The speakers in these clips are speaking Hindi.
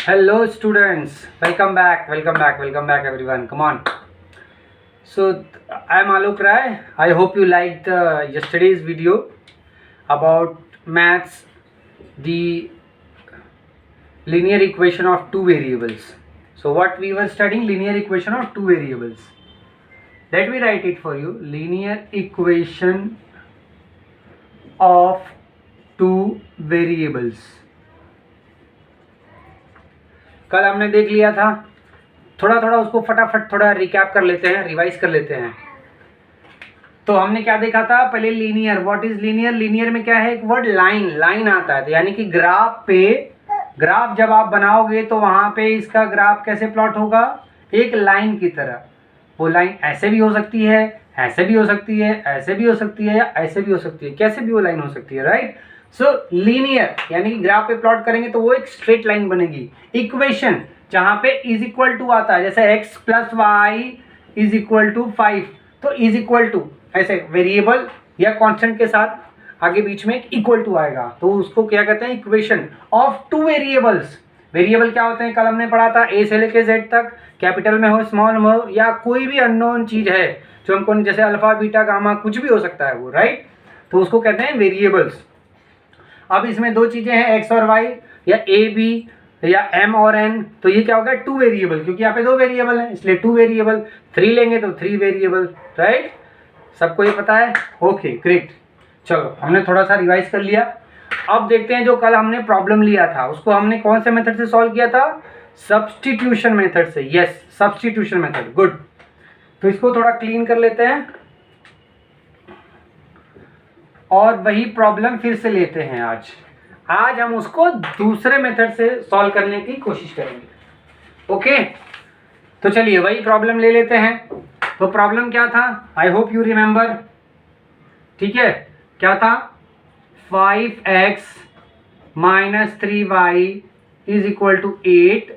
Hello students, welcome back everyone. Come on. So I am Alok Rai. I hope you liked yesterday's video about maths, the linear equation of two variables. So what we were studying, linear equation of two variables. Let me write it for you. Linear equation of two variables. कल हमने देख लिया था, थोड़ा थोड़ा उसको फटाफट थोड़ा रिकैप कर लेते हैं, रिवाइज कर लेते हैं। तो हमने क्या देखा था पहले, linear. What is linear? Linear में क्या है, एक वर्ड लाइन, लाइन आता है। तो यानी कि ग्राफ जब आप बनाओगे तो वहां पे इसका ग्राफ कैसे प्लॉट होगा, एक लाइन की तरह। वो लाइन ऐसे भी हो सकती है, ऐसे भी हो सकती है, ऐसे भी हो सकती है, या ऐसे भी हो सकती है, कैसे भी वो लाइन हो सकती है, राइट। सो लीनियर यानी कि ग्राफ पे प्लॉट करेंगे तो वो एक स्ट्रेट लाइन बनेगी। इक्वेशन जहां पे इज इक्वल टू आता है, जैसे x plus y is equal to 5, तो इज इक्वल टू ऐसे वेरिएबल या कांस्टेंट के साथ आगे बीच में एक इक्वल टू आएगा, तो उसको क्या कहते हैं, equation of two variables. Variable क्या होते हैं, कल हमने पढ़ा था, ए से लेके जेड तक, कैपिटल में हो, स्मॉल में हो, या कोई भी अननोन चीज है जो हमको, जैसे अल्फा बीटा गामा कुछ भी हो सकता है वो, राइट। तो उसको कहते हैं वेरिएबल्स। अब इसमें दो चीजें हैं, एक्स और वाई, या ए बी, या एम और एन। तो ये क्या होगा, टू वेरिएबल, क्योंकि यहाँ पे दो वेरिएबल हैं इसलिए टू वेरिएबल। थ्री लेंगे तो थ्री वेरिएबल, राइट। सबको ये पता है? Okay great. चलो हमने थोड़ा सा रिवाइज कर लिया। अब देखते हैं जो कल हमने प्रॉब्लम लिया था उसको हमने कौन से मेथड से सॉल्व किया था, सब्स्टिट्यूशन मेथड से। Yes, substitution method, good. तो इसको थोड़ा क्लीन कर लेते हैं और वही प्रॉब्लम फिर से लेते हैं। आज हम उसको दूसरे मेथड से सॉल्व करने की कोशिश करेंगे। ओके, तो चलिए वही प्रॉब्लम ले लेते हैं। तो प्रॉब्लम क्या था, आई होप यू रिमेंबर। ठीक है, क्या था, 5x minus 3y is equal to 8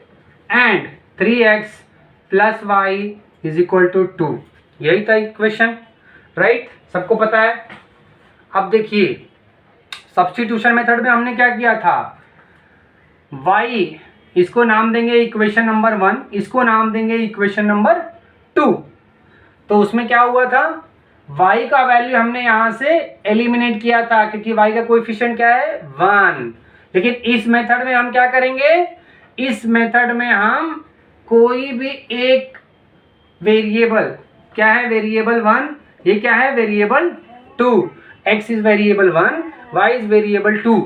and 3x plus y is equal to 2। यही था इक्वेशन, राइट। सबको पता है। अब देखिए सब्स्टिट्यूशन मेथड में हमने क्या किया था, y इसको नाम देंगे इक्वेशन नंबर 1, इसको नाम देंगे इक्वेशन नंबर 2। तो उसमें क्या हुआ था, y का वैल्यू हमने यहां से एलिमिनेट किया था क्योंकि y का कोएफिशिएंट क्या है, 1। लेकिन इस मेथड में हम क्या करेंगे, इस मेथड में हम कोई भी एक वेरिएबल, क्या है वेरिएबल 1, ये क्या है variable 2, x is variable 1, y is variable 2।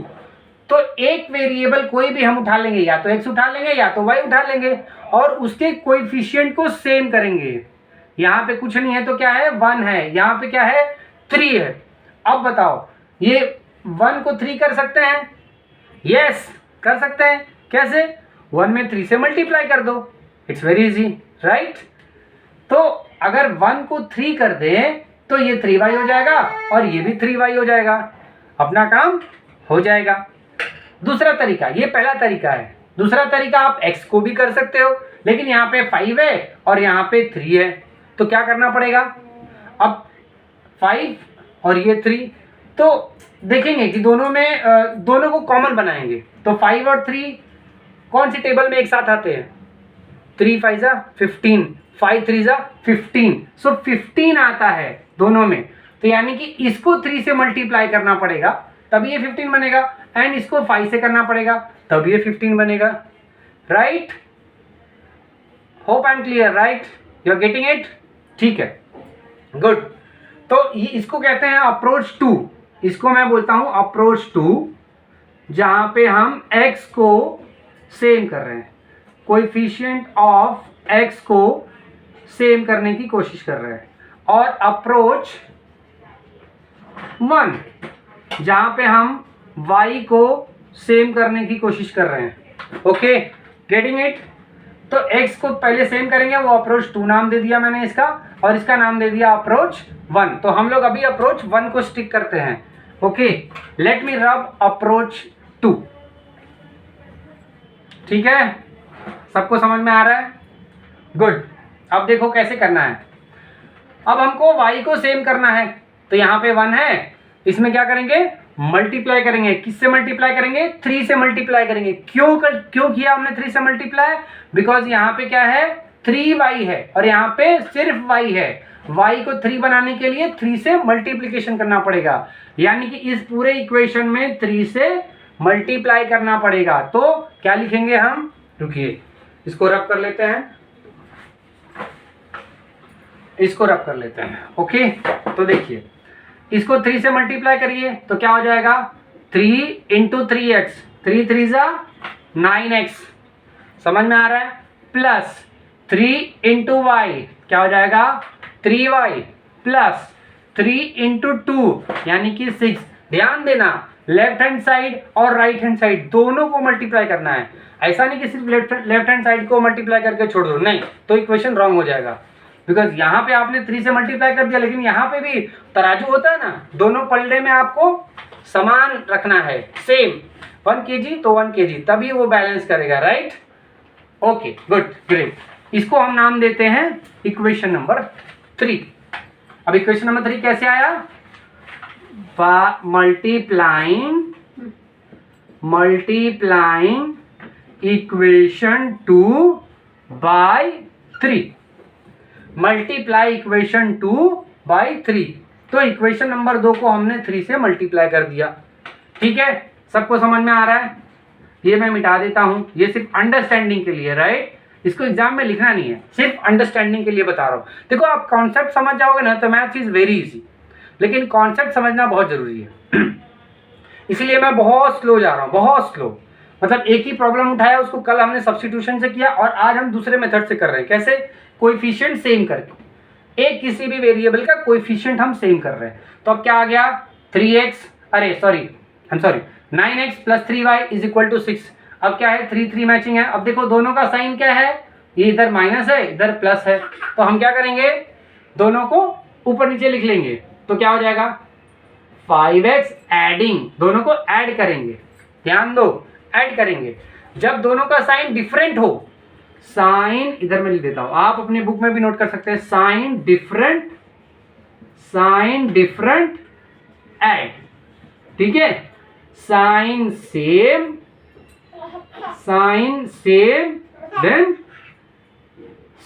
तो एक वेरिएबल कोई भी हम उठा लेंगे, या तो x उठा लेंगे या तो y उठा लेंगे, और उसके कोएफिशिएंट को सेम करेंगे। यहाँ पे कुछ नहीं है तो क्या है, 1 है, यहाँ पे क्या है, 3 है। अब बताओ ये 1 को 3 कर सकते हैं? यस कर सकते हैं। कैसे, 1 में 3 से मल्टीप्लाई कर दो, इट्स वेरी इजी, राइट। तो अगर 1 को 3 कर दें तो ये 3y हो जाएगा और ये भी 3y हो जाएगा, अपना काम हो जाएगा। दूसरा तरीका, ये पहला तरीका है। दूसरा तरीका, आप x को भी कर सकते हो, लेकिन यहाँ पे 5 है और यहाँ पे 3 है, तो क्या करना पड़ेगा, अब 5 और ये 3, तो देखेंगे कि दोनों में दोनों को कॉमन बनाएंगे। तो 5 और 3 कौन सी टेबल में एक साथ आते हैं, 3 5 जा 15, 5 3 जा 15, सो 15 आता है दोनों में। तो यानी कि इसको 3 से मल्टीप्लाई करना पड़ेगा तभी ये 15 बनेगा, एंड इसको 5 से करना पड़ेगा तब ये 15 बनेगा, right. Hope I am clear, right, you are getting it. ठीक है, गुड। तो ये इसको कहते हैं अप्रोच 2, इसको मैं बोलता हूं अप्रोच 2, जहां पे हम x को सेम कर रहे हैं, कोएफिशिएंट ऑफ x को सेम करने की कोशिश कर रहे हैं। और अप्रोच 1 जहां पे हम y को सेम करने की कोशिश कर रहे हैं। Okay, getting it. तो x को पहले सेम करेंगे, वो अप्रोच 2 नाम दे दिया मैंने इसका, और इसका नाम दे दिया अप्रोच 1। तो हम लोग अभी अप्रोच 1 को स्टिक करते हैं। ओके, लेट मी रब अप्रोच 2। ठीक है, सबको समझ में आ रहा है, गुड। अब देखो कैसे करना है। अब हमको y को सेम करना है, तो यहाँ पे 1 है, इसमें क्या करेंगे, मल्टीप्लाई करेंगे, किससे मल्टीप्लाई करेंगे, 3 से मल्टीप्लाई करेंगे। क्यों किया हमने 3 से मल्टीप्लाई, बिकॉज यहाँ पे क्या है 3y है और यहाँ पे सिर्फ y है। y को 3 बनाने के लिए 3 से मल्टीप्लीकेशन करना पड़ेगा, यानी कि इस पूरे इक्वेशन में 3 से मल्टीप्लाई करना पड़ेगा। तो क्या लिखेंगे हम, रुकिए इसको रब कर लेते हैं, इसको रब कर लेते हैं। ओके, तो देखिए इसको 3 से मल्टीप्लाई करिए तो क्या हो जाएगा 3 इंटू 3x, 3 3 जा 9x, समझ में आ रहा है, प्लस 3 इंटू वाई क्या हो जाएगा 3y, प्लस 3 इंटू 2 यानी कि 6। ध्यान देना लेफ्ट हैंड साइड और राइट हैंड साइड दोनों को मल्टीप्लाई करना है, ऐसा नहीं कि सिर्फ लेफ्ट हैंड साइड को मल्टीप्लाई करके छोड़ दो, नहीं तो इक्वेशन रॉन्ग हो जाएगा। बिकॉज यहाँ पे आपने 3 से मल्टीप्लाई कर दिया, लेकिन यहाँ पे भी तराजू होता है ना, दोनों पलड़े में आपको समान रखना है, सेम 1 kg तो 1 kg, तभी वो बैलेंस करेगा, राइट। ओके गुड ग्रेट, इसको हम नाम देते हैं इक्वेशन नंबर 3। अब इक्वेशन नंबर 3 कैसे आया, multiplying equation 2 by 3, multiply equation 2 by 3। तो इक्वेशन नंबर 2 को हमने 3 से मल्टीप्लाई कर दिया। ठीक है, सबको समझ में आ रहा है, ये मैं मिटा देता हूं, ये सिर्फ अंडरस्टैंडिंग के लिए, राइट, इसको एग्जाम में लिखना नहीं है, सिर्फ अंडरस्टैंडिंग के लिए बता रहा हूं। देखो आप कॉन्सेप्ट समझ जाओगे ना तो मैथ्स इज वेरी इजी, लेकिन कॉन्सेप्ट समझना बहुत जरूरी है। इसलिए मैं बहुत स्लो जा रहा हूँ, बहुत स्लो, मतलब एक ही प्रॉब्लम उठाया, उसको कल हमने सब्स्टिट्यूशन से किया और आज हम दूसरे मेथड से कर रहे हैं। कैसे, कोएफिशिएंट सेम करके, एक किसी भी वेरिएबल का कोएफिशिएंट हम सेम कर रहे हैं। तो अब क्या आ गया 9x plus 3y is equal to 6। अब क्या है 3 3 मैचिंग है। अब देखो दोनों का साइन क्या है, ये इधर माइनस है इधर प्लस है, तो हम क्या करेंगे दोनों को ऊपर नीचे लिख लेंगे, तो क्या हो जाएगा 5x एडिंग, दोनों को ऐड करेंगे, ध्यान दो ऐड करेंगे। जब दोनों का साइन डिफरेंट हो, साइन इधर मैं लिख देता हूं, आप अपने बुक में भी नोट कर सकते हैं, साइन डिफरेंट ऐड, ठीक है, साइन सेम देन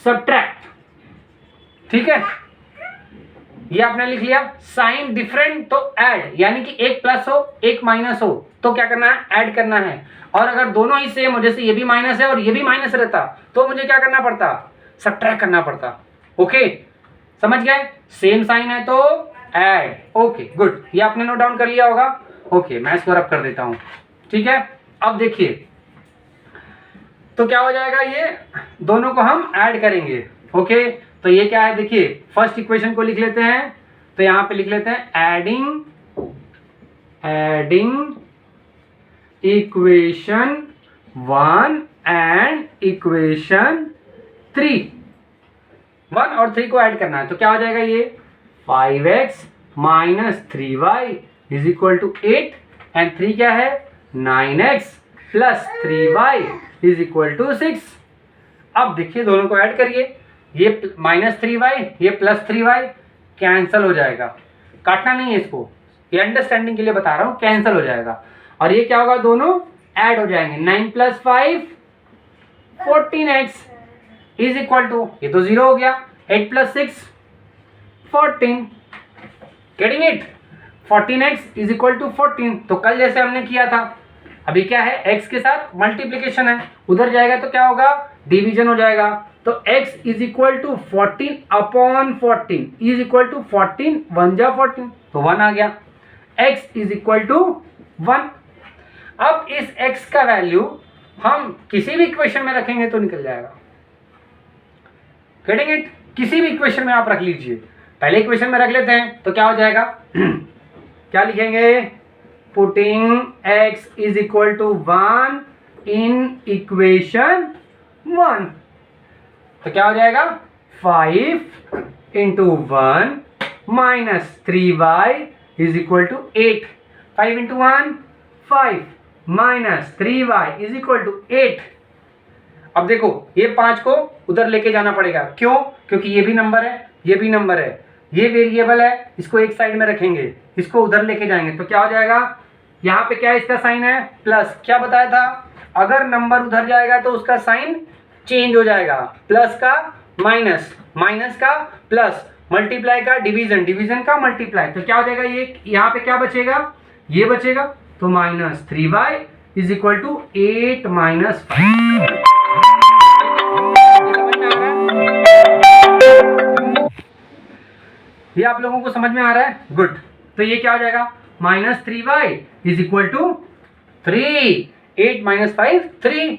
सब्ट्रैक्ट, ठीक है, ये आपने लिख लिया। साइन डिफरेंट तो ऐड, यानी कि एक प्लस हो एक माइनस हो तो क्या करना है ऐड करना है, और अगर दोनों ही सेम हो, जैसे ये भी माइनस है और ये भी माइनस रहता, तो मुझे क्या करना पड़ता सब्ट्रैक्ट करना पड़ता। ओके समझ गए, सेम साइन है तो ऐड। ओके गुड, ये आपने नोट डाउन कर लिया होगा। ओके मैं इसको रब कर देता हूं, ठीक है। अब देखिए तो क्या हो जाएगा, ये दोनों को हम ऐड करेंगे। ओके तो ये क्या है, देखिए फर्स्ट इक्वेशन को लिख लेते हैं, तो यहां पे लिख लेते हैं एडिंग इक्वेशन 1 एंड इक्वेशन 3, 1 और 3 को ऐड करना है, तो क्या हो जाएगा ये 5x minus 3y is equal to 8 and 3 क्या है 9x plus 3y is equal to 6। अब देखिए दोनों को ऐड करिए, ये माइनस 3y ये प्लस 3y कैंसल हो जाएगा, काटना नहीं है इसको, ये अंडरस्टैंडिंग के लिए बता रहा हूँ, कैंसल हो जाएगा। और ये क्या होगा, दोनों ऐड हो जाएंगे, 9 plus 5 14x is equal to, ये तो 0 हो गया, 8 plus 6 14, getting it, 14x is equal to 14। तो कल जैसे हमने किया था, अभी क्या है x के साथ मल्टीप्लीकेशन है, उधर जाएगा तो क्या होगा डिवीजन हो जाएगा, तो x is equal to 14 upon 14 is equal to 14 1 जा 14, तो 1 आ गया, x इज इक्वल टू 1। अब इस x का वैल्यू हम किसी भी इक्वेशन में रखेंगे तो निकल जाएगा, गेटिंग इट, किसी भी इक्वेशन में आप रख लीजिए, पहले इक्वेशन में रख लेते हैं तो क्या हो जाएगा क्या लिखेंगे, putting x is equal to 1 in equation 1, तो क्या हो जाएगा 5 into 1 minus 3y is equal to 8, 5 into 1 5 minus 3y is equal to 8। अब देखो ये 5 को उधर लेके जाना पड़ेगा, क्यों, क्योंकि ये भी नंबर है ये भी नंबर है, ये वेरिएबल है, इसको एक साइड में रखेंगे, इसको उधर लेके जाएंगे तो क्या हो जाएगा, यहाँ पे क्या इसका साइन है प्लस, क्या बताया था अगर नंबर उधर जाएगा तो उसका साइन चेंज हो जाएगा, प्लस का माइनस, माइनस का प्लस, मल्टीप्लाई का डिवीजन, डिवीजन का मल्टीप्लाई, तो क्या हो जाएगा ये यहाँ पे क्या बचेगा, ये बचेगा, तो -3y इज इक्वल टू 8 - 5। ये आप लोगों को समझ में आ रहा है, गुड। तो ये क्या हो जाएगा, -3y इज इक्वल टू 3, 8 - 5 3,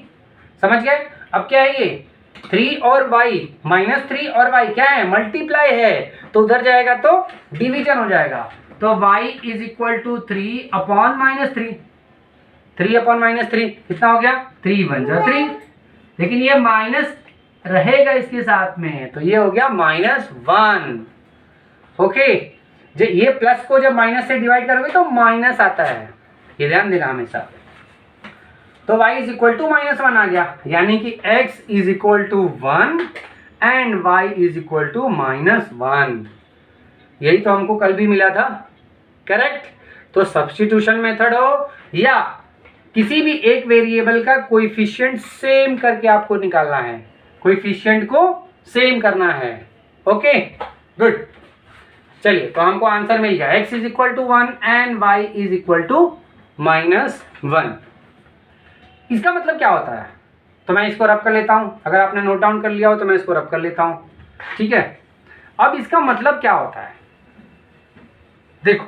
समझ गए। अब क्या है ये 3 और y, -3 और y क्या है, मल्टीप्लाई है, तो उधर जाएगा तो डिवीजन हो जाएगा, तो y is equal to 3 upon -3, 3 upon -3 कितना हो गया, 3 × 1 = 3, लेकिन ये माइनस रहेगा इसके साथ में, तो ये हो गया -1। ओके, ये प्लस को जब माइनस से डिवाइड करोगे तो माइनस आता है, ये ध्यान देना हमेशा। तो y इज इक्वल टू -1 आ गया, यानी कि x is equal to 1 and y is equal to -1। यही तो हमको कल भी मिला था, करेक्ट। तो सब्स्टिट्यूशन मेथड हो या किसी भी एक वेरिएबल का कोएफिशिएंट सेम करके आपको निकालना है, कोएफिशिएंट को सेम करना है। ओके गुड, चलिए तो हमको आंसर मिल गया, x is equal to 1 and y is equal to -1। इसका मतलब क्या होता है, तो मैं इसको रब कर लेता हूं, अगर आपने नोट डाउन कर लिया हो तो मैं इसको रब कर लेता हूं, ठीक है। अब इसका मतलब क्या होता है, देखो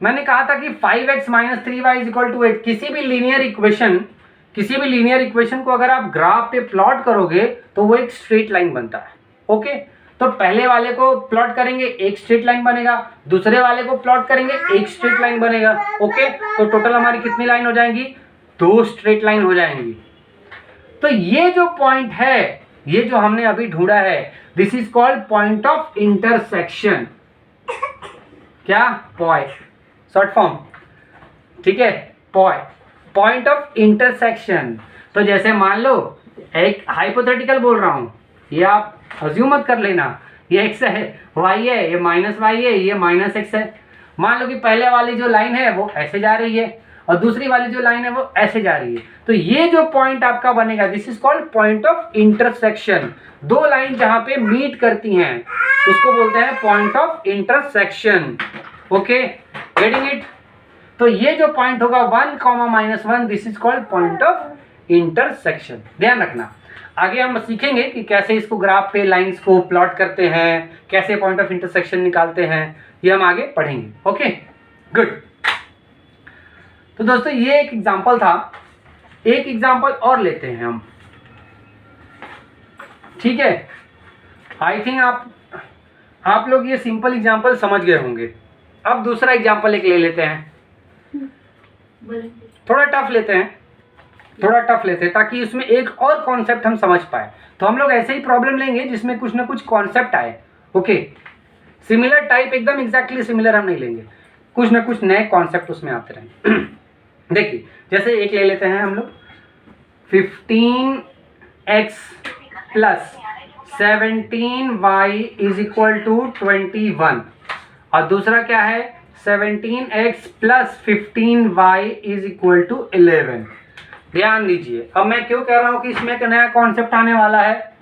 मैंने कहा था कि 5x - 3y is equal to 8, किसी भी लीनियर इक्वेशन को अगर आप ग्राफ पे प्लॉट करोगे तो वो एक स्ट्रेट लाइन बनता है। ओके, तो पहले वाले को प्लॉट करेंगे एक स्ट्रेट लाइन बनेगा, दूसरे वाले को प्लॉट करेंगे एक स्ट्रेट लाइन बनेगा। ओके, तो टोटल हमारी कितनी लाइन हो जाएंगी, 2 स्ट्रेट लाइन हो जाएंगी। तो ये जो पॉइंट है, ये जो हमने अभी ढूंढा है, this is called point of intersection. क्या, पॉय, शॉर्ट फॉर्म, ठीक है, पॉइंट ऑफ इंटरसेक्शन। तो जैसे मान लो, एक हाइपोथेटिकल बोल रहा हूं, ये आप अज्यूम मत कर लेना, ये x है, y है, ये -y है, ये -x है। मान लो कि पहले वाली जो लाइन है वो ऐसे जा रही है और दूसरी वाली जो लाइन है वो ऐसे जा रही है, तो ये जो पॉइंट आपका बनेगा, this is called point of intersection. दो लाइन जहां पे मीट करती हैं उसको बोलते हैं point of intersection. Okay, getting it. तो ये जो पॉइंट होगा 1, -1, this is called point of intersection. ध्यान रखना, आगे हम सीखेंगे कि कैसे इसको ग्राफ पे लाइंस को प्लॉट करते हैं, कैसे पॉइंट ऑफ इंटरसेक्शन निकालते हैं, ये हम आगे पढ़ेंगे। Okay good. तो दोस्तों ये एक एग्जांपल था, एक एग्जांपल और लेते हैं हम, ठीक है। आई थिंक आप लोग ये सिंपल एग्जांपल समझ गए होंगे। अब दूसरा एग्जांपल एक ले लेते हैं, थोड़ा टफ लेते हैं, ताकि उसमें एक और कॉन्सेप्ट हम समझ पाए। तो हम लोग ऐसे ही प्रॉब्लम लेंगे जिसमें कुछ ना कुछ कॉन्सेप्ट आए। ओके, सिमिलर टाइप एकदम एग्जैक्टली सिमिलर हम नहीं लेंगे, कुछ ना कुछ नए कॉन्सेप्ट उसमें आते रहेंगे। देखिए जैसे एक ले लेते हैं हम लोग, 15x + 17y is equal to 21, और दूसरा क्या है 17x + 15y is equal to 11। ध्यान दीजिए, अब मैं क्यों कह रहा हूं कि इसमें एक नया कॉन्सेप्ट आने वाला है।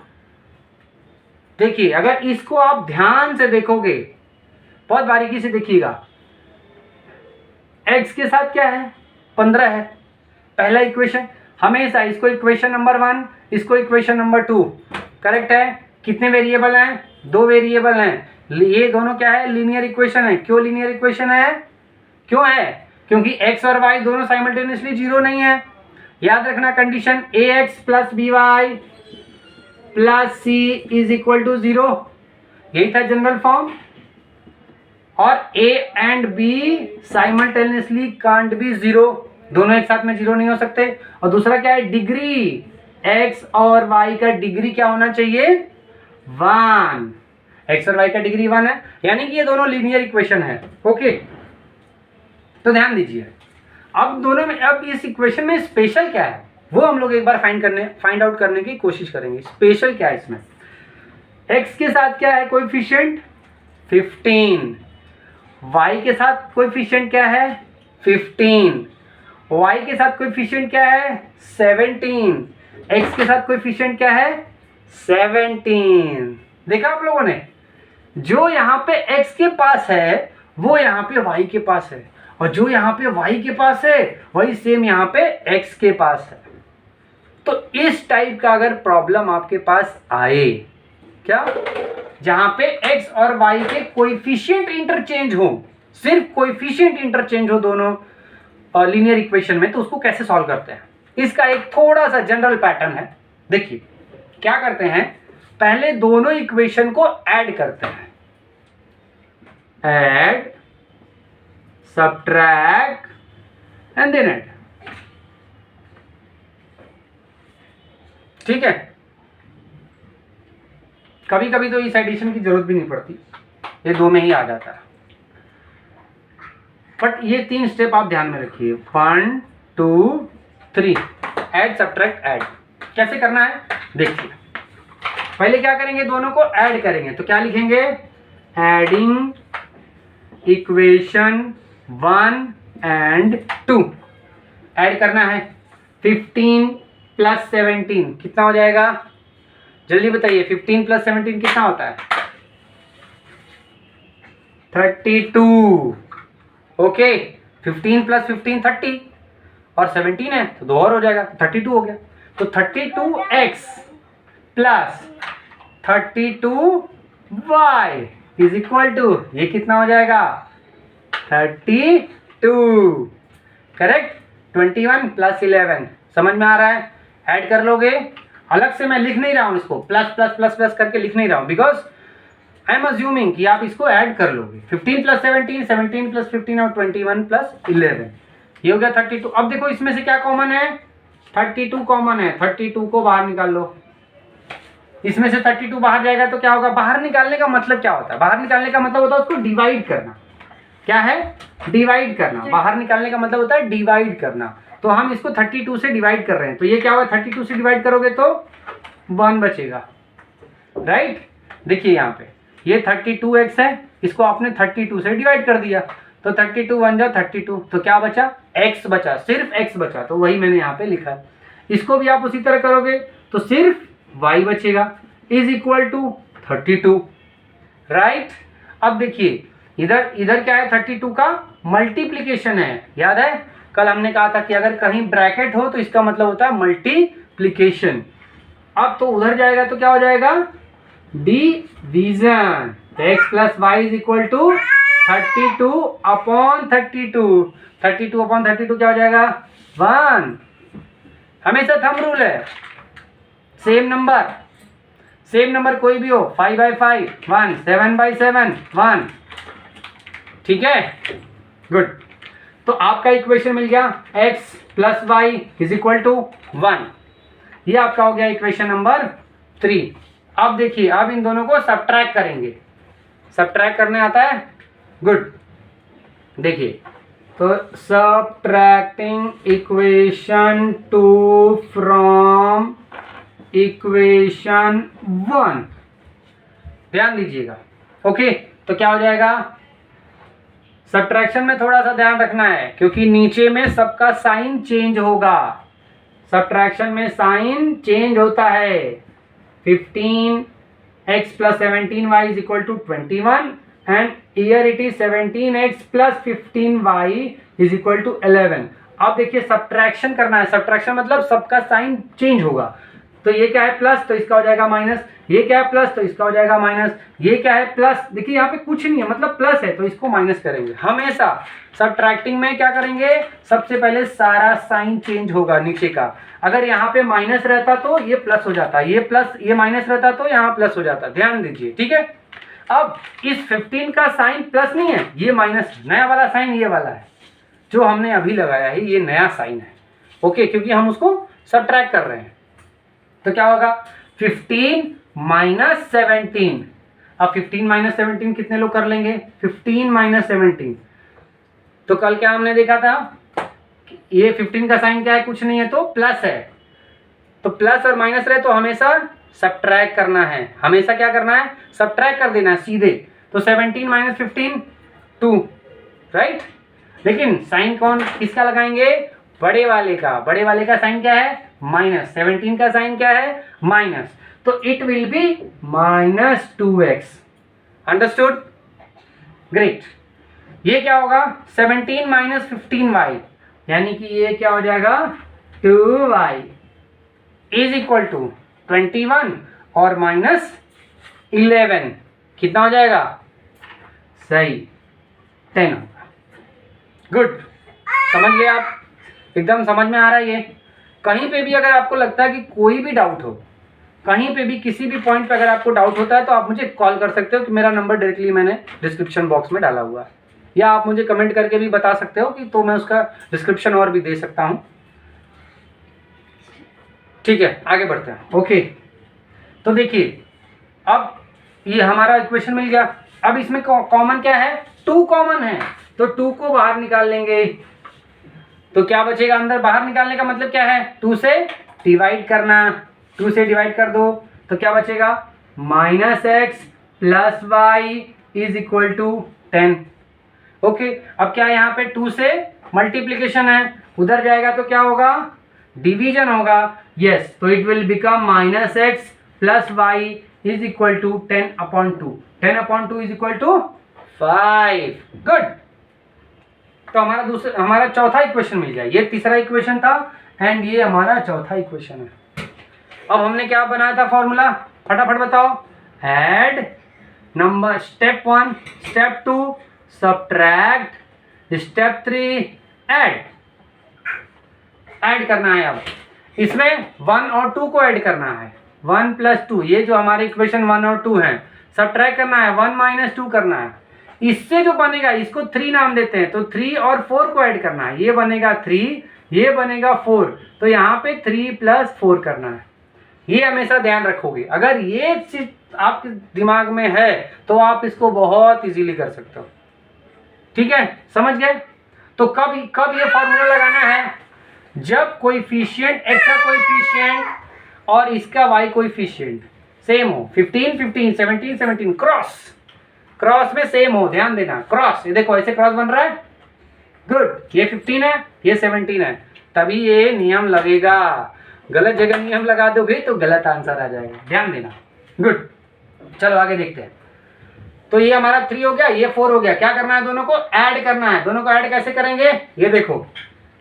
देखिए अगर इसको आप ध्यान से देखोगे, बहुत बारीकी से देखिएगा, x के साथ क्या है 15 है, पहला इक्वेशन, हमेशा इसको इक्वेशन नंबर 1, इसको इक्वेशन नंबर 2, करेक्ट है। कितने वेरिएबल हैं, 2 वेरिएबल हैं, ये दोनों क्या है, लीनियर इक्वेशन है। क्यों लीनियर इक्वेशन है, क्यों है, क्योंकि x और y दोनों साइमल्टेनियसली 0 नहीं है। याद रखना condition, ax + by + c is equal to 0, यही था जनरल फॉर्म। और a and b simultaneously can't be 0, दोनों एक साथ में 0 नहीं हो सकते। और दूसरा क्या है, डिग्री, x और y का डिग्री क्या होना चाहिए, 1, x और y का डिग्री 1 है, यानी कि ये दोनों लीनियर इक्वेशन है। ओके, तो ध्यान दीजिए, अब दोनों में, अब इस इक्वेशन में स्पेशल क्या है, वो हम लोग एक बार फाइंड आउट करने की कोशिश करेंगे। स्पेशल क्या है इसमें, x के साथ क्या है कोएफिशिएंट 15, y के साथ कोएफिशिएंट क्या है 15, y के साथ कोएफिशिएंट क्या है 17, x के साथ कोएफिशिएंट क्या है 17। देखा आप लोगों ने, जो यहाँ पे x के पास है वो यहाँ पे y के पास है, और जो यहाँ पे y के पास है वही सेम यहाँ पे x के पास है। तो इस टाइप का अगर प्रॉब्लम आपके पास आए, क्या, जहां पे x और y के कोएफिशिएंट इंटरचेंज हो, सिर्फ कोएफिशिएंट इंटरचेंज हो दोनों लीनियर इक्वेशन में, तो उसको कैसे सॉल्व करते हैं, इसका एक थोड़ा सा जनरल पैटर्न है। देखिए क्या करते हैं, पहले दोनों इक्वेशन को ऐड करते हैं, add subtract and then add, ठीक है। कभी कभी तो इस एडिशन की जरूरत भी नहीं पड़ती, ये दो में ही आ जाता है। बट ये 3 स्टेप आप ध्यान में रखिए, 1 2 3, ऐड सब्ट्रैक्ट ऐड। कैसे करना है देखिए, पहले क्या करेंगे, दोनों को ऐड करेंगे, तो क्या लिखेंगे, एडिंग इक्वेशन 1 एंड 2। ऐड करना है 15 प्लस 17 कितना हो जाएगा, जल्दी बताइए, 15 प्लस 17 कितना होता है 32। ओके, 15 प्लस 15 30 और 17 है तो 2 और हो जाएगा, 32 हो गया। तो 32x plus 32y is equal to, ये कितना हो जाएगा 32, करेक्ट। 21 प्लस 11, समझ में आ रहा है, ऐड कर लोगे। अलग से मैं लिख नहीं रहा हूं इसको, प्लस प्लस प्लस प्लस करके लिख नहीं रहा हूं, बिकॉज आई एम अज्यूमिंग कि आप इसको ऐड कर लोगे। 15 प्लस 17, 17 प्लस 15 और 21 प्लस 11, ये हो गया 32। अब देखो इसमें से क्या कॉमन है, 32 कॉमन है, 32 को बाहर निकाल लो। इसमें से 32 बाहर जाएगा तो क्या होगा, बाहर निकालने का मतलब क्या होता है, बाहर निकालने का मतलब होता है उसको डिवाइड करना। क्या है, डिवाइड करना। बाहर निकालने का मतलब होता है डिवाइड करना। तो हम इसको 32 से डिवाइड कर रहे हैं, तो ये क्या होगा, 32 से डिवाइड करोगे तो 1 बचेगा, राइट। देखिए यहाँ पे ये 32x है, इसको आपने 32 से डिवाइड कर दिया, तो 32 1 जा 32, तो क्या बचा, x बचा, सिर्फ x बचा, तो वही मैंने यहाँ पे लिखा है। इसको भी आप उसी तरह करोगे तो सिर्फ y बचेगा, इज इक्वल टू 32, राइट। अब देखिए इधर क्या है, 32 का मल्टीप्लीकेशन है, याद है कल हमने कहा था कि अगर कहीं ब्रैकेट हो तो इसका मतलब होता है मल्टीप्लीकेशन। अब तो उधर जाएगा तो क्या हो जाएगा, डिवीजन। तो x plus y is equal to 32 upon 32, 32 upon 32 क्या हो जाएगा 1। हमेशा थंब रूल है, सेम नंबर कोई भी हो, 5/5 1, 7/7 1, ठीक है, गुड। तो आपका इक्वेशन मिल गया x plus y is equal to 1, ये आपका हो गया इक्वेशन नंबर 3। अब देखिए, अब इन दोनों को सब्ट्रैक्ट करेंगे, सब्ट्रैक्ट करने आता है, गुड। देखिए तो सब्ट्रैक्टिंग इक्वेशन 2 फ्रॉम इक्वेशन 1, ध्यान दीजिएगा, ओके। तो क्या हो जाएगा, सब्ट्रैक्शन में थोड़ा सा ध्यान रखना है क्योंकि नीचे में सबका साइन चेंज होगा, सब्ट्रैक्शन में साइन चेंज होता है। 15x plus 17y is equal to 21 and here it is 17x plus 15y is equal to 11। अब देखिए सब्ट्रैक्शन करना है, सब्ट्रैक्शन मतलब सबका साइन चेंज होगा। तो ये क्या है प्लस, तो इसका हो जाएगा माइनस, ये क्या है प्लस, तो इसका हो जाएगा माइनस, ये क्या है प्लस, देखिए यहाँ पे कुछ नहीं है मतलब प्लस है तो इसको माइनस करेंगे। हमेशा सब्ट्रैक्टिंग में क्या करेंगे, सबसे पहले सारा साइन चेंज होगा नीचे का। अगर यहाँ पे माइनस रहता तो ये प्लस हो जाता, ये प्लस, ये माइनस रहता तो यहाँ प्लस हो जाता, ध्यान दीजिए, ठीक है। अब इस 15 का साइन प्लस नहीं है, ये माइनस, नया वाला साइन ये वाला है जो हमने अभी लगाया है, ये नया साइन है, ओके, क्योंकि हम उसको सब्ट्रैक्ट कर रहे हैं। तो क्या होगा 15 माइनस 17, अब 15 माइनस 17 कितने लोग कर लेंगे, 15 माइनस 17। तो कल क्या हमने देखा था, ये 15 का साइन क्या है, कुछ नहीं है तो प्लस है, तो प्लस और माइनस रहे तो हमेशा सब्ट्रैक्ट करना है, हमेशा क्या करना है, सब्ट्रैक्ट कर देना है सीधे। तो 17 माइनस 15 2, राइट। लेकिन साइन कौन किसका लगाएंगे, बड़े वाले का। बड़े वाले का साइन क्या है, माइनस। 17 का साइन क्या है, माइनस। तो it will be minus 2x। Understood, great. ये क्या होगा, 17 माइनस 15y, यानी कि ये क्या हो जाएगा 2y इज इक्वल टू 21 और माइनस 11 कितना हो जाएगा, सही 10 होगा। गुड, समझ गए आप, एकदम समझ में आ रहा है ये। कहीं पे भी अगर आपको लगता है कि कोई भी डाउट हो, कहीं पे भी किसी भी पॉइंट पे अगर आपको डाउट होता है तो आप मुझे कॉल कर सकते हो, कि मेरा नंबर डायरेक्टली मैंने डिस्क्रिप्शन बॉक्स में डाला हुआ है, या आप मुझे कमेंट करके भी बता सकते हो कि तो मैं उसका डिस्क्रिप्शन और भी दे सकता हूँ। ठीक है, आगे बढ़ते हैं। ओके, तो देखिए अब ये हमारा इक्वेशन मिल गया। अब इसमें कॉमन क्या है, 2 कॉमन है, तो 2 को बाहर निकाल लेंगे। तो क्या बचेगा अंदर, बाहर निकालने का मतलब क्या है, 2 से डिवाइड करना। 2 से डिवाइड कर दो तो क्या बचेगा, minus x plus y is equal to 10। Okay, अब क्या यहाँ पे 2 से मल्टीप्लीकेशन है, उधर जाएगा तो क्या होगा, डिवीजन होगा। यस, तो it will become minus x plus y is equal to 10/2। 10/2 is equal to 5। Good, तो हमारा चौथा इक्वेशन मिल गया। ये तीसरा इक्वेशन था एंड ये हमारा चौथा इक्वेशन है। अब हमने क्या बनाया था फॉर्मूला, फटाफट बताओ। Add number, step 1, step 2 subtract, step 3 add. Add करना है। अब इसमें 1 और 2 को ऐड करना है। 1 प्लस 2, ये जो हमारे इक्वेशन 1 और 2 है, सब्ट्रैक्ट करना है, 1 माइनस 2 करना है। इससे जो बनेगा इसको 3 नाम देते हैं, तो 3 और 4 को ऐड करना है। ये बनेगा 3, ये बनेगा 4, तो यहाँ पे 3 प्लस 4 करना है। ये हमेशा ध्यान रखोगे, अगर ये चीज आपके दिमाग में है तो आप इसको बहुत इजीली कर सकते हो। ठीक है, समझ गए। तो कब ये फॉर्मूला लगाना है, जब कोएफिशिएंट x का कोएफिशिएंट और इसका y कोएफिशिएंट सेम हो। 15 15, 17 17, क्रॉस में सेम हो, ध्यान देना। क्रॉस, ये देखो ऐसे क्रॉस बन रहा है। गुड, ये 15 है, ये 17 है, तभी ये नियम लगेगा। गलत जगह नियम लगा दोगे तो गलत आंसर आ जाएगा, ध्यान देना। गुड, चलो आगे देखते हैं। तो ये हमारा 3 हो गया, ये 4 हो गया। क्या करना है, दोनों को ऐड करना है। दोनों को ऐड कैसे करेंगे, ये देखो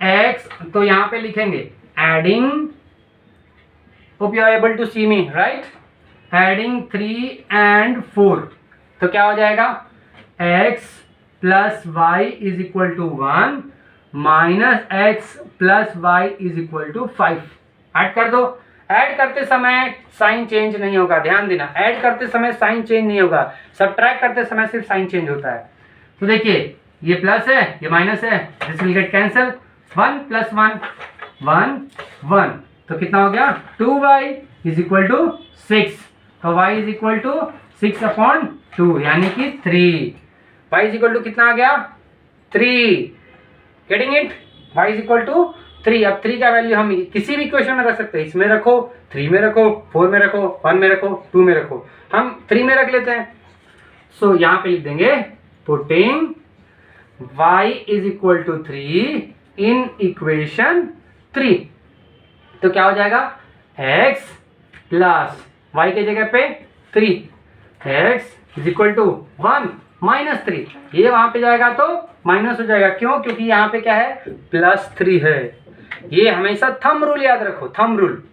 x, तो यहाँ पे लिखेंगे adding, hope you are able to see me, right. Adding 3 and 4, तो क्या हो जाएगा, x plus y is equal to 1 minus x plus y is equal to 5। Add कर दो। ऐड करते समय साइन चेंज नहीं होगा, ध्यान देना। ऐड करते समय साइन चेंज नहीं होगा, सब्ट्रैक्ट करते समय सिर्फ साइन चेंज होता है। तो देखिए ये प्लस है, ये माइनस है, this will get cancel. 1 plus 1 1 1, तो कितना हो गया, 2y इज इक्वल टू 6। तो y इज इक्वल टू 6/2, यानी कि 3। y इज इक्वल टू कितना आ गया, 3। Getting it, y is equal to 3। अब 3 का वैल्यू हम किसी भी इक्वेशन में रख सकते हैं। इसमें रखो, 3 में रखो, 4 में रखो, 1 में रखो, 2 में रखो। हम 3 में रख लेते हैं। सो यहाँ पे लिख देंगे putting y is equal to 3 in equation 3। तो क्या हो जाएगा, x प्लस y के जगह पे 3, x is equal to 1 minus 3। ये वहां पे जाएगा तो माइनस हो जाएगा, क्यों, क्योंकि यहाँ पे क्या है, प्लस 3 है। ये हमेशा थंब रूल याद रखो, थंब रूल।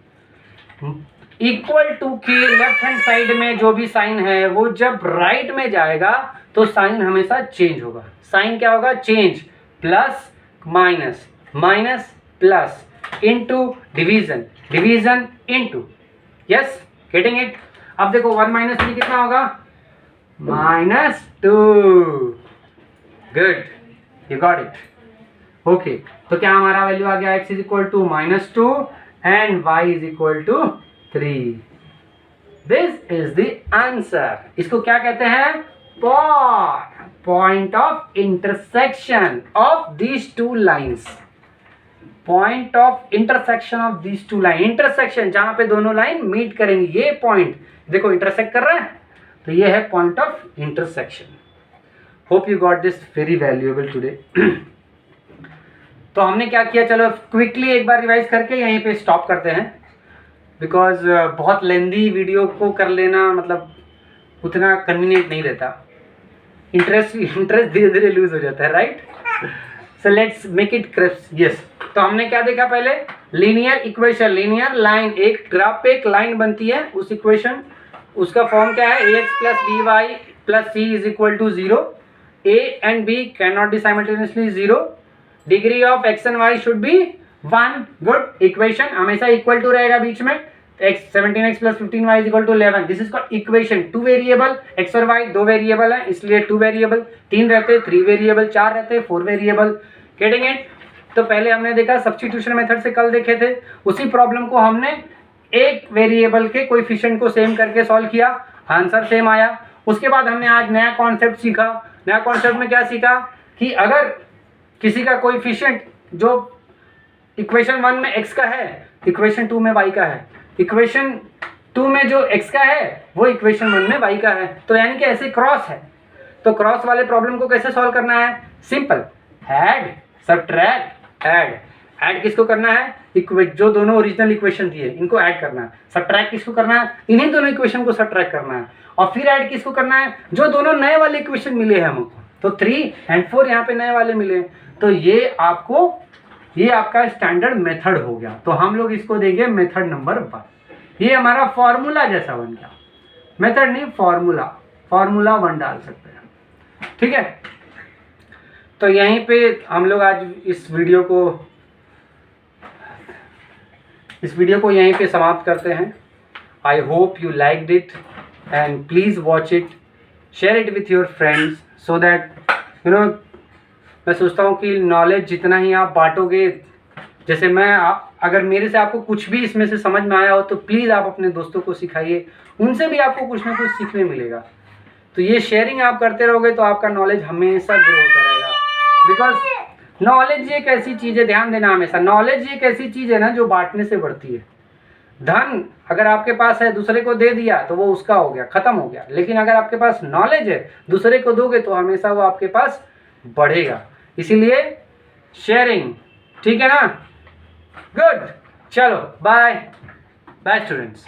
इक्वल टू की लेफ्ट हैंड साइड में जो भी साइन है वो जब राइट में जाएगा तो साइन हमेशा चेंज होगा। साइन क्या होगा, change. Plus minus, minus plus, into division, division into. Yes, getting it. अब देखो 1 माइनस 3 कितना होगा, -2। Good, you got it. Okay, तो क्या हमारा वैल्यू आ गया, x is equal to -2 and y is equal to 3। This is the answer. इसको क्या कहते हैं, point of intersection of these 2 lines. Point of intersection of these two line, intersection जहां पे दोनों लाइन मीट करेंगी, ये पॉइंट देखो इंटरसेक्ट कर रहा है, तो ये है point of intersection. Hope you got this very valuable today. तो हमने क्या किया, चलो क्विकली एक बार रिवाइज करके यहीं पे स्टॉप करते हैं, बिकॉज बहुत लेंदी वीडियो को कर लेना मतलब उतना कन्वीनियंट नहीं रहता, इंटरेस्ट धीरे धीरे लूज हो जाता है, right. So let's make it crisp. Yes, तो हमने क्या देखा पहले, लीनियर इक्वेशन, लीनियर लाइन, एक ग्राफ पे एक लाइन बनती है, उस इक्वेशन उसका फॉर्म क्या है, ax plus b y plus c is equal to 0, a and b cannot be simultaneously 0, degree of x and y should be 1, good, equation हमेशा इक्वल टू रहेगा बीच में, x 17x plus 15y is equal to 11, this is called equation. 2 variable x और y 2 वेरिएबल है, इसलिए 2 वेरिएबल, 3 रहते 3 वेरिएबल, 4 रहते 4 वेरिएबल, गेटिंग इट। तो पहले हमने देखा सब्स्टिट्यूशन मेथड से कल देखे थे, उसी प्रॉब्लम को हमने एक वेरिएबल के कोएफिशिएंट को सेम करके सॉल्व किया, आंसर सेम आया। उसके बाद हमने आज नया कॉन्सेप्ट सीखा, नया कॉन्सेप्ट में क्या सीखा कि अगर किसी का कोएफिशिएंट जो इक्वेशन 1 में x का है, इक्वेशन 2 में y का है, इक्वेशन 2 में जो x का है वो इक्वेशन 1 में y का है, तो यानी कि ऐसे क्रॉस है। तो क्रॉस वाले प्रॉब्लम को कैसे सॉल्व करना है, simple, add subtract add. Add किसको करना है, जो दोनों ओरिजिनल इक्वेशन दिए इनको ऐड करना है। सब्ट्रैक्ट किसको करना है, इन्हीं दोनों इक्वेशन को सब्ट्रैक्ट करना है। और फिर ऐड किसको करना है, जो दोनों नए वाले इक्वेशन मिले हैं हमको, तो 3 और 4 यहाँ पे नए वाले मिले, तो ये आपका स्टैंडर्ड मेथड हो गया। तो हम लोग इसको देंगे मेथड नंबर 1। ये हमारा फॉर्मूला जैसा बन गया, मेथड नहीं फॉर्मूला 1 डाल सकते हैं, ठीक है। तो यहीं पे हम लोग आज इस वीडियो को यहीं पे समाप्त करते हैं। I hope you liked it and please watch it, share it with your friends, so that you know, मैं सोचता हूँ कि नॉलेज जितना ही आप बांटोगे, जैसे अगर मेरे से आपको कुछ भी इसमें से समझ में आया हो तो प्लीज़ आप अपने दोस्तों को सिखाइए, उनसे भी आपको कुछ ना कुछ सीखने मिलेगा। तो ये शेयरिंग आप करते रहोगे तो आपका नॉलेज हमेशा ग्रो होता रहेगा, बिकॉज नॉलेज एक ऐसी चीज़ है, ध्यान देना हमेशा, नॉलेज एक ऐसी चीज़ है ना जो बांटने से बढ़ती है। धन अगर आपके पास है, दूसरे को दे दिया तो वो उसका हो गया, ख़त्म हो गया, लेकिन अगर आपके पास नॉलेज है, दूसरे को दोगे तो हमेशा वो आपके पास बढ़ेगा। इसीलिए शेयरिंग, ठीक है ना, गुड, चलो बाय बाय स्टूडेंट्स।